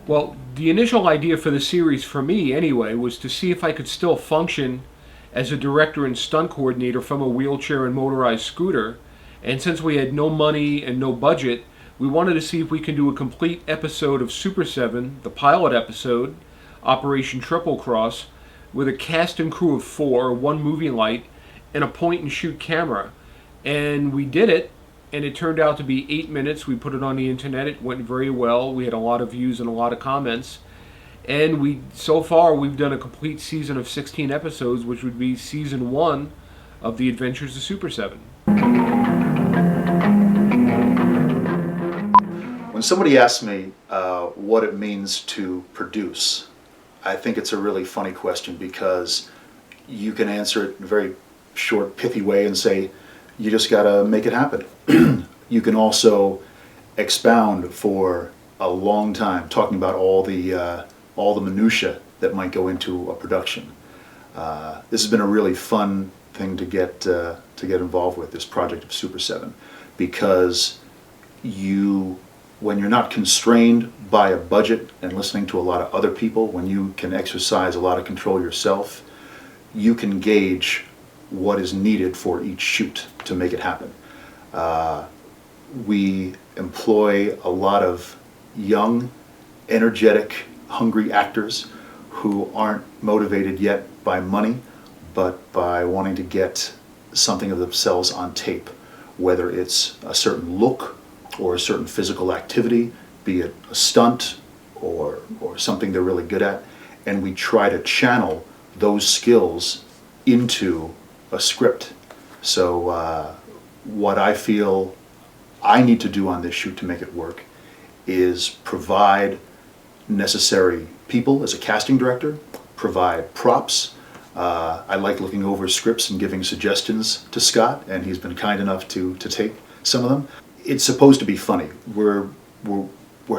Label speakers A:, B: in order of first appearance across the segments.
A: Well, the initial idea for the series, for me anyway, was to see if I could still function as a director and stunt coordinator from a wheelchair and motorized scooter. And since we had no money and no budget, we wanted to see if we can do a complete episode of Superseven, the pilot episode, Operation Triple Cross, with a cast and crew of 4, one movie light, and a point and shoot camera. And we did it, and it turned out to be 8 minutes. We put it on the internet. It went very well. We had a lot of views and a lot of comments. And so far we've done a complete season of 16 episodes, which would be season 1 of The Adventures of Superseven.
B: When somebody asks me what it means to produce, I think it's a really funny question, because you can answer it in a very short, pithy way and say, you just gotta make it happen. You can also expound for a long time talking about all the minutia that might go into a production. This has been a really fun thing to get involved with, this project of Superseven, because when you're not constrained by a budget and listening to a lot of other people, when you can exercise a lot of control yourself, you can gauge what is needed for each shoot to make it happen. We employ a lot of young, energetic, hungry actors who aren't motivated yet by money, but by wanting to get something of themselves on tape, whether it's a certain look or a certain physical activity, be it a stunt or something they're really good at, and we try to channel those skills into a script. So what I feel I need to do on this shoot to make it work is provide necessary people as a casting director, provide props. I like looking over scripts and giving suggestions to Scott, and he's been kind enough to take some of them. It's supposed to be funny. We're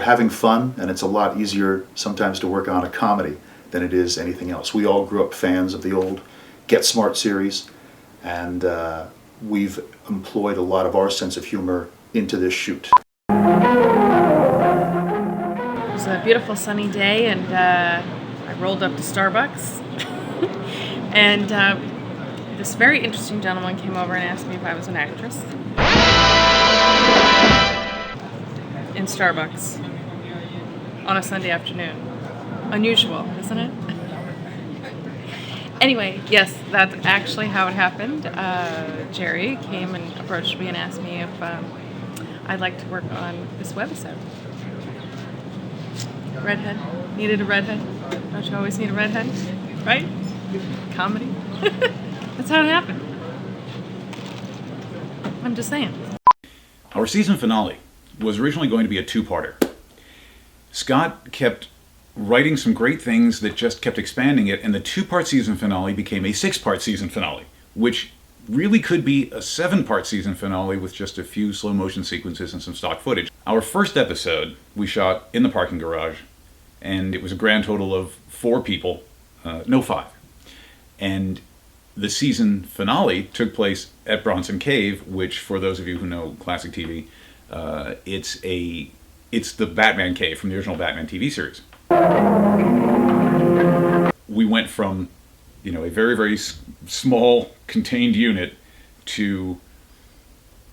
B: having fun, and it's a lot easier sometimes to work on a comedy than it is anything else. We all grew up fans of the old Get Smart series, and we've employed a lot of our sense of humor into this shoot.
C: It was a beautiful sunny day, and I rolled up to Starbucks, and this very interesting gentleman came over and asked me if I was an actress. In Starbucks on a Sunday afternoon. Unusual, isn't it? Anyway, yes, that's actually how it happened. Jerry came and approached me and asked me if I'd like to work on this webisode. Redhead. Needed a redhead. Don't you always need a redhead? Right? Comedy. That's how it happened. I'm just saying.
D: Our season finale was originally going to be a two-parter. Scott kept writing some great things that just kept expanding it, and the two-part season finale became a 6-part season finale, which really could be a 7-part season finale with just a few slow-motion sequences and some stock footage. Our first episode we shot in the parking garage, and it was a grand total of 4 people, 5. And the season finale took place at Bronson Cave, which, for those of you who know classic TV, it's the Batman cave from the original Batman TV series. We went from, a very, very small, contained unit to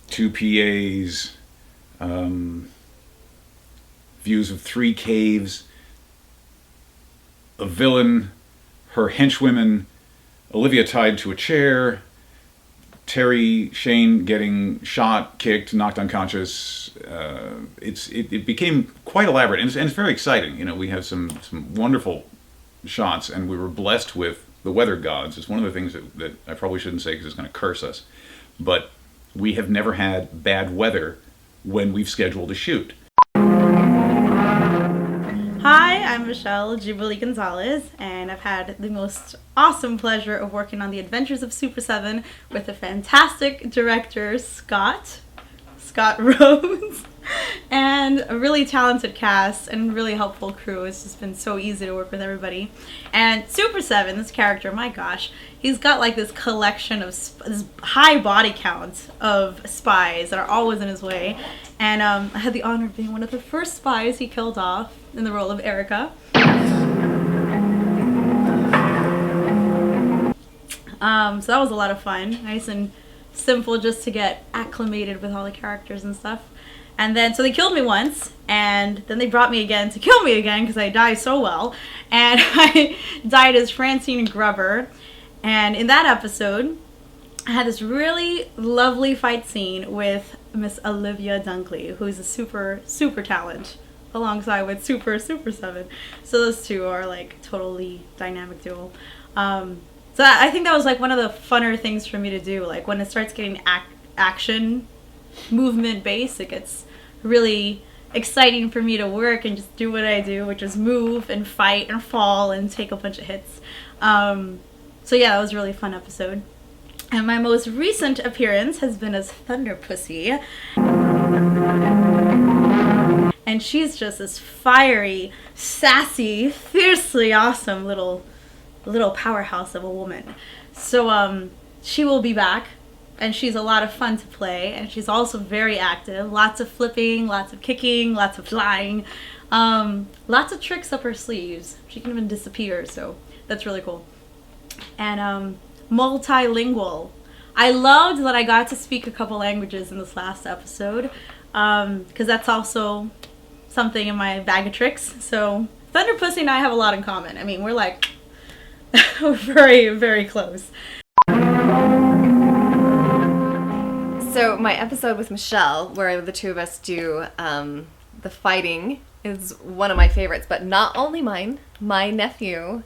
D: 2 PAs, views of 3 caves, a villain, her henchwomen, Olivia tied to a chair, Terry Shane getting shot, kicked, knocked unconscious. It became quite elaborate, and it's very exciting. We have some wonderful shots, and we were blessed with the weather gods. It's one of the things that I probably shouldn't say because it's going to curse us, but we have never had bad weather when we've scheduled a shoot.
E: Hi, I'm Rochelle Gonzalez, and I've had the most awesome pleasure of working on The Adventures of Superseven with the fantastic director, Scott Scott Rhodes, and a really talented cast and really helpful crew. It's just been so easy to work with everybody. And Superseven, this character, my gosh, he's got like this collection of this high body count of spies that are always in his way. And I had the honor of being one of the first spies he killed off in the role of Erica. So that was a lot of fun. Nice and simple just to get acclimated with all the characters and stuff. And then, so they killed me once, and then they brought me again to kill me again because I die so well. And I died as Francine Grubber. And in that episode, I had this really lovely fight scene with Miss Olivia Dunkley, who is a super, super talent, alongside with Superseven. So those two are like totally dynamic duo. So I think that was like one of the funner things for me to do. Like when it starts getting action, movement based, it gets really exciting for me to work and just do what I do, which is move and fight and fall and take a bunch of hits. So yeah, that was a really fun episode. And my most recent appearance has been as Thunder Pussy. And she's just this fiery, sassy, fiercely awesome little powerhouse of a woman. So she will be back, and she's a lot of fun to play, and she's also very active. Lots of flipping, lots of kicking, lots of flying, lots of tricks up her sleeves. She can even disappear, so that's really cool. And multilingual. I loved that I got to speak a couple languages in this last episode, because that's also something in my bag of tricks. So Thunder Pussy and I have a lot in common. I mean, we're like very, very close.
F: So my episode with Michelle, where the two of us do the fighting, is one of my favorites, but not only mine. My nephew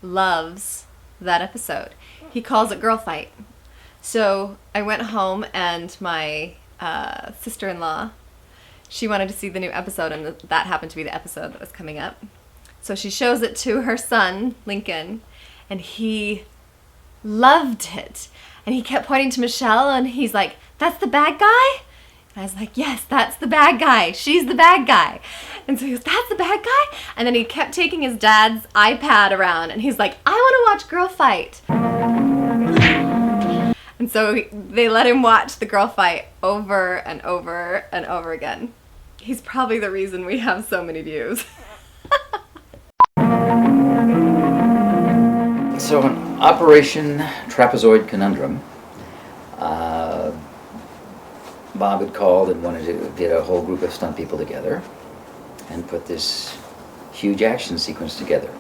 F: loves that episode. He calls it Girl Fight. So I went home, and my sister-in-law, she wanted to see the new episode, and that happened to be the episode that was coming up. So she shows it to her son, Lincoln, and he loved it. And he kept pointing to Michelle, and he's like, "That's the bad guy?" And I was like, "Yes, that's the bad guy. She's the bad guy." And so he goes, "That's the bad guy?" And then he kept taking his dad's iPad around, and he's like, "I want to watch Girl Fight." And so they let him watch the Girl Fight over and over and over again. He's probably the reason we have so many views.
G: So in Operation Trapezoid Conundrum, Bob had called and wanted to get a whole group of stunt people together and put this huge action sequence together.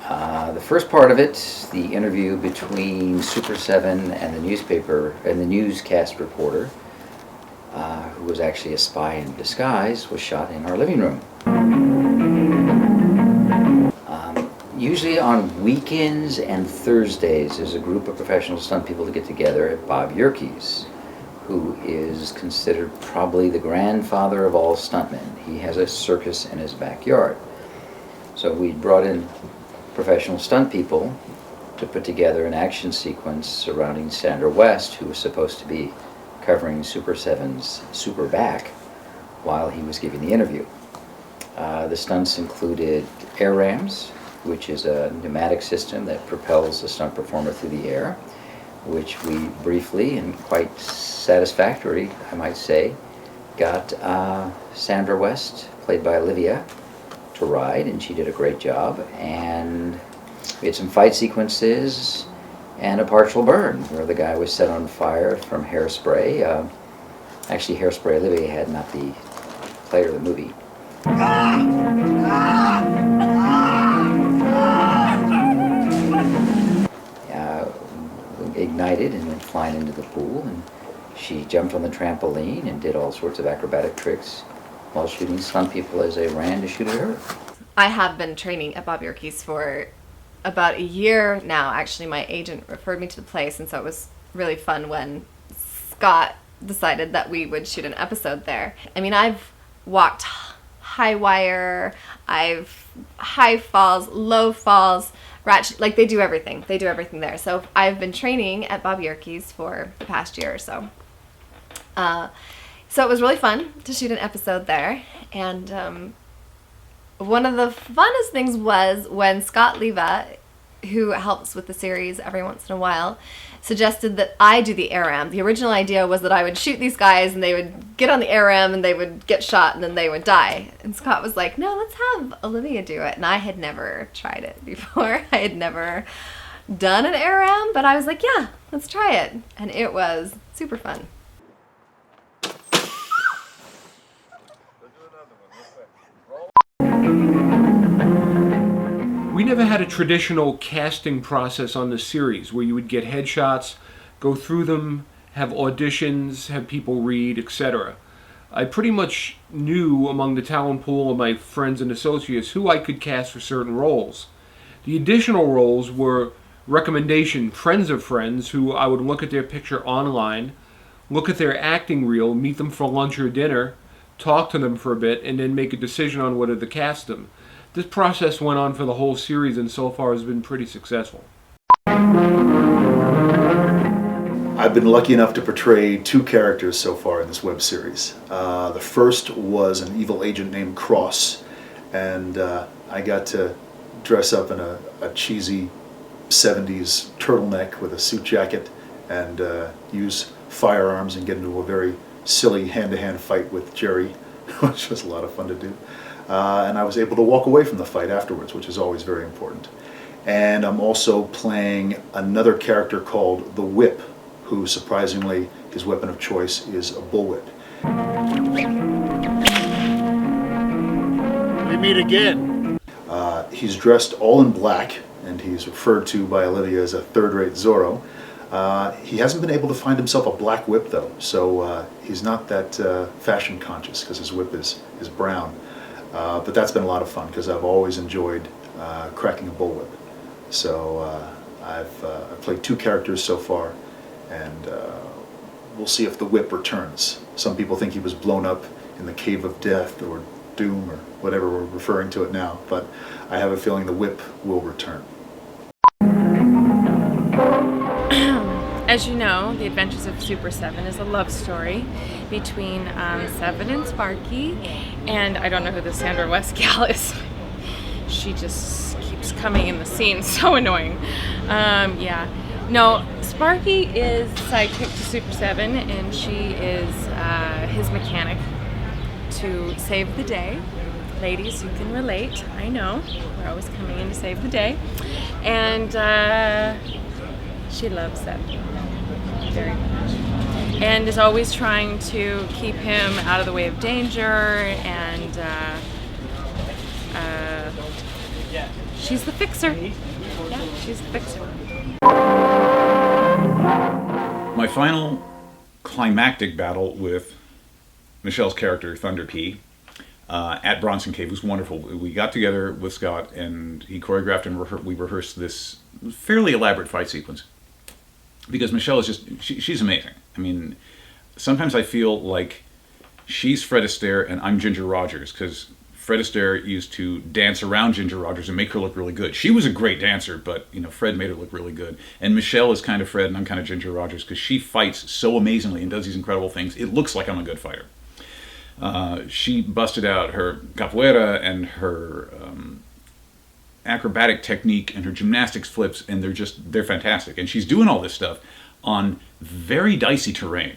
G: The first part of it, the interview between Superseven and the newspaper and the newscast reporter, who was actually a spy in disguise, was shot in our living room. Usually on weekends and Thursdays, there's a group of professional stunt people that get together at Bob Yerke's, who is considered probably the grandfather of all stuntmen. He has a circus in his backyard. So we brought in professional stunt people to put together an action sequence surrounding Sandra West, who was supposed to be covering Superseven's super back while he was giving the interview. The stunts included air rams, which is a pneumatic system that propels the stunt performer through the air, which we briefly and quite satisfactory, I might say, got Sandra West, played by Olivia, to ride, and she did a great job. And we had some fight sequences and a partial burn where the guy was set on fire from hairspray. Actually, hairspray Olivia had, not the player of the movie. Ignited and went flying into the pool, and she jumped on the trampoline and did all sorts of acrobatic tricks while shooting stunt people as they ran to shoot at her.
F: I have been training at Bob Yerke's for about a year now. Actually, my agent referred me to the place, and so it was really fun when Scott decided that we would shoot an episode there. I mean, I've walked high wire, I've high falls, low falls, ratchet, like they do everything. They do everything there. So I've been training at Bob Yerke's for the past year or so. So it was really fun to shoot an episode there. And one of the funnest things was when Scott Leva, who helps with the series every once in a while, suggested that I do the ARAM. The original idea was that I would shoot these guys and they would get on the ARAM and they would get shot and then they would die. And Scott was like, no, let's have Olivia do it. And I had never tried it before. I had never done an ARAM, but I was like, yeah, let's try it. And it was super fun.
A: We never had a traditional casting process on the series where you would get headshots, go through them, have auditions, have people read, etc. I pretty much knew among the talent pool of my friends and associates who I could cast for certain roles. The additional roles were recommendation friends of friends who I would look at their picture online, look at their acting reel, meet them for lunch or dinner, talk to them for a bit, and then make a decision on whether to cast them. This process went on for the whole series and so far has been pretty successful.
B: I've been lucky enough to portray 2 characters so far in this web series. The first was an evil agent named Cross, and I got to dress up in a cheesy 70s turtleneck with a suit jacket and use firearms and get into a very silly hand-to-hand fight with Jerry, which was a lot of fun to do. And I was able to walk away from the fight afterwards, which is always very important. And I'm also playing another character called the Whip, who surprisingly, his weapon of choice is a bullwhip.
H: We meet again.
B: He's dressed all in black, and he's referred to by Olivia as a third-rate Zorro. He hasn't been able to find himself a black whip, though, so he's not that fashion conscious because his whip is brown. But that's been a lot of fun because I've always enjoyed cracking a bullwhip. So I've played 2 characters so far, and we'll see if the whip returns. Some people think he was blown up in the Cave of Death or Doom or whatever we're referring to it now, but I have a feeling the whip will return.
C: As you know, The Adventures of Superseven is a love story between Seven and Sparky, and I don't know who the Sandra West gal is. She just keeps coming in the scene, so annoying. Yeah. No, Sparky is sidekick to Superseven, and she is his mechanic to save the day. Ladies, you can relate. I know. We're always coming in to save the day. And she loves that very much. And is always trying to keep him out of the way of danger, and she's the fixer. Yeah, she's the fixer.
D: My final climactic battle with Michelle's character, Thunder P, at Bronson Cave was wonderful. We got together with Scott, and he choreographed and we rehearsed this fairly elaborate fight sequence. Because Michelle is just, she's amazing. I mean, sometimes I feel like she's Fred Astaire and I'm Ginger Rogers, because Fred Astaire used to dance around Ginger Rogers and make her look really good. She was a great dancer, but Fred made her look really good. And Michelle is kind of Fred and I'm kind of Ginger Rogers, because she fights so amazingly and does these incredible things. It looks like I'm a good fighter. She busted out her capoeira and her acrobatic technique and her gymnastics flips, and they're fantastic. And she's doing all this stuff on very dicey terrain.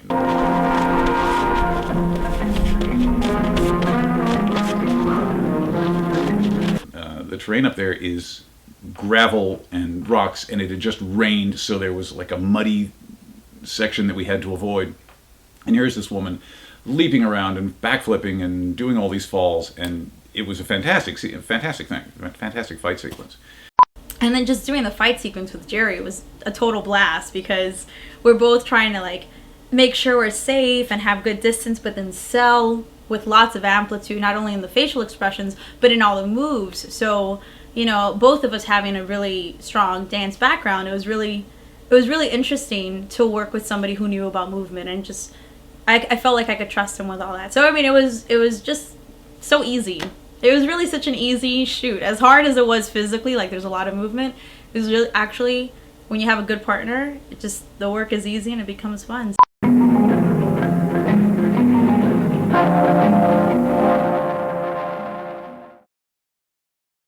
D: The terrain up there is gravel and rocks, and it had just rained, so there was like a muddy section that we had to avoid. And here's this woman leaping around and backflipping and doing all these falls, and it was a fantastic thing, a fantastic fight sequence.
E: And then just doing the fight sequence with Jerry was a total blast, because we're both trying to make sure we're safe and have good distance, but then sell with lots of amplitude, not only in the facial expressions, but in all the moves. So, both of us having a really strong dance background, it was really interesting to work with somebody who knew about movement, and just, I felt like I could trust him with all that. So, I mean, it was just so easy. It was really such an easy shoot. As hard as it was physically, there's a lot of movement, it was really, actually, when you have a good partner, the work is easy and it becomes fun.